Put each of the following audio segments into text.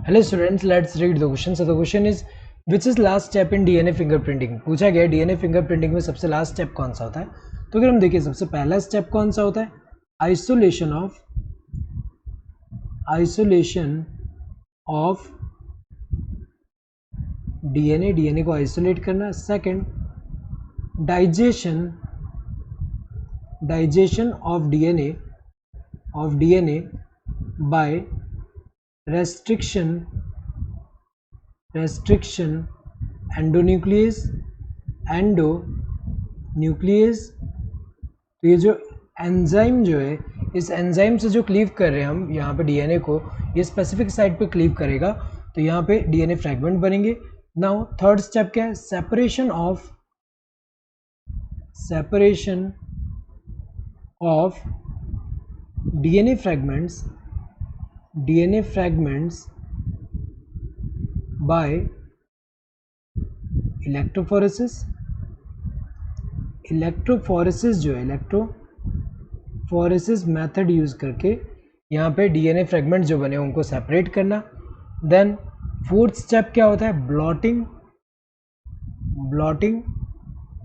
Hello students, let's read the question. So the question is, which is last step in DNA fingerprinting? पूछा गया DNA fingerprinting में सबसे last step कौन सा होता है. तो अगर हम देखें सबसे पहला स्टेप कौन सा होता है, आइसोलेशन ऑफ DNA को आइसोलेट करना. Second, digestion of DNA by restriction endonuclease. तो ये जो एंजाइम जो है, इस एंजाइम से जो क्लीव कर रहे हैं हम यहाँ पे डीएनए को, ये स्पेसिफिक साइट पे क्लीव करेगा तो यहाँ पे डीएनए फ्रैगमेंट बनेंगे. नाउ थर्ड स्टेप क्या है, separation of DNA fragments by electrophoresis जो है, इलेक्ट्रोफोरेसिस मेथड यूज करके यहाँ पे डीएनए फ्रैगमेंट जो बने उनको सेपरेट करना. देन फोर्थ स्टेप क्या होता है, ब्लॉटिंग.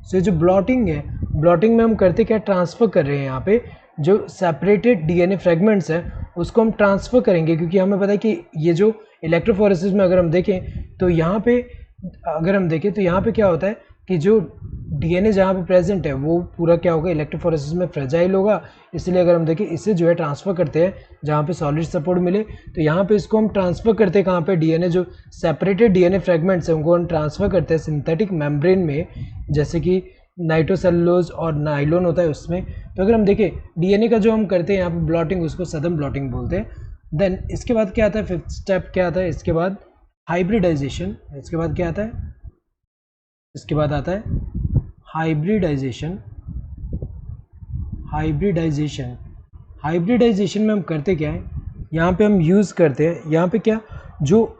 सो जो ब्लॉटिंग है, ब्लॉटिंग में हम करते क्या, ट्रांसफर कर रहे हैं यहाँ पे जो सेपरेटेड डीएनए फ्रैगमेंट्स है उसको हम ट्रांसफ़र करेंगे, क्योंकि हमें पता है कि ये जो इलेक्ट्रोफोरेसिस में अगर हम देखें तो यहाँ पे क्या होता है कि जो डीएनए जहाँ पे प्रेजेंट है वो पूरा क्या होगा, इलेक्ट्रोफोरेसिस में फ्रेजाइल होगा. इसलिए अगर हम देखें इसे जो है ट्रांसफ़र करते हैं जहाँ पे सॉलिड सपोर्ट मिले, तो यहाँ पे इसको हम ट्रांसफ़र करते हैं कहाँ पे, डीएनए जो सेपरेटेड डीएनए फ्रैगमेंट्स हैं उनको हम ट्रांसफ़र करते हैं सिंथेटिक मेम्ब्रेन में, जैसे कि नाइट्रोसेलुलोज और नाइलॉन होता है उसमें. तो अगर हम देखें डीएनए का जो हम करते हैं यहाँ पे ब्लॉटिंग, उसको सदम ब्लॉटिंग बोलते हैं. देन इसके बाद क्या आता है, फिफ्थ स्टेप क्या आता है, इसके बाद हाइब्रिडाइजेशन. इसके बाद क्या आता है, इसके बाद आता है हाइब्रिडाइजेशन में हम करते क्या है, यहाँ पे हम यूज़ करते हैं यहाँ पे क्या, जो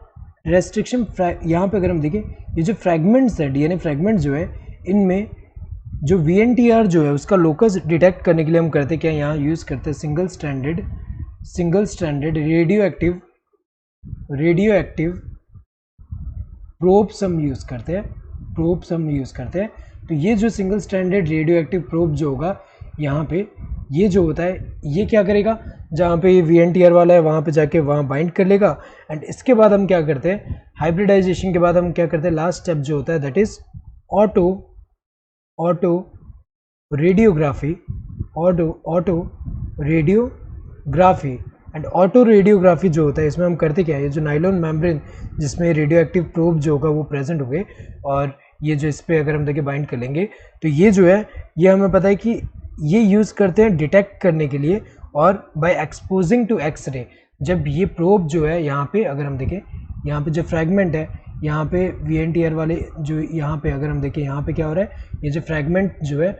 रेस्ट्रिक्शन यहाँ पे अगर हम देखें ये जो फ्रैगमेंट्स है, डीएनए फ्रैगमेंट्स जो है, इनमें जो VNTR जो है उसका लोकस डिटेक्ट करने के लिए हम करते क्या, यहाँ यूज़ करते हैं single stranded radio active probes हम यूज़ करते हैं. तो ये जो single stranded radio active probe जो होगा यहाँ पे, ये जो होता है ये क्या करेगा, जहाँ पे ये VNTR वाला है वहाँ पे जाके वहाँ बाइंड कर लेगा. एंड इसके बाद हम क्या करते हैं, हाइब्रिडाइजेशन के बाद हम क्या करते हैं, लास्ट स्टेप जो होता है that is auto radiography. And auto radiography जो होता है इसमें हम करते क्या है, ये जो नाइलॉन मेम्ब्रेन जिसमें रेडियो एक्टिव प्रोब जो होगा वो प्रेजेंट हो गए, और ये जो इस पर अगर हम देखें बाइंड कर लेंगे, तो ये जो है ये हमें पता है कि ये यूज़ करते हैं डिटेक्ट करने के लिए, और बाय एक्सपोजिंग टू एक्सरे. जब ये प्रोब जो है यहाँ पे अगर हम देखें, यहाँ पे जो फ्रैगमेंट है यहाँ पे VNTR वाले जो यहाँ पे अगर हम देखें यहाँ पे क्या हो रहा है, ये जो फ्रैगमेंट जो है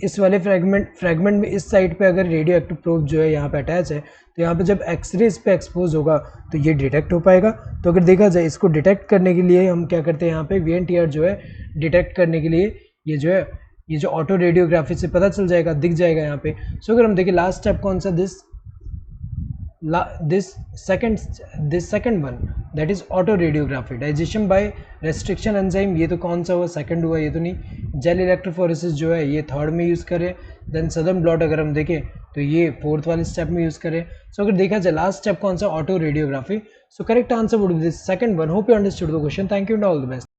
इस वाले फ्रैगमेंट में इस साइड पे अगर रेडियो एक्टिव प्रोब जो है यहाँ पे अटैच है, तो यहाँ पे जब एक्सरे इस पे एक्सपोज होगा तो ये डिटेक्ट हो पाएगा. तो अगर देखा जाए इसको डिटेक्ट करने के लिए हम क्या करते हैं, यहाँ पे VNTR जो है डिटेक्ट करने के लिए ये जो ऑटो रेडियोग्राफी से पता चल जाएगा, दिख जाएगा यहाँ पे. सो अगर हम देखें लास्ट स्टेप कौन सा, this second one, that is auto radiography. Digestion bye restriction enzyme, ये तो कौन सा हुआ, सेकंड हुआ, ये तो नहीं. जेल इलेक्ट्रोफोरेसिस जो है ये थर्ड में यूज़ करें. देन सदर्न ब्लॉट अगर हम देखें तो ये फोर्थ वाले स्टेप में यूज़ करें. सो अगर देखा जाए लास्ट स्टेप कौन सा, auto radiography. So correct answer would be this second one. Hope you understood the question. Thank you and all the best.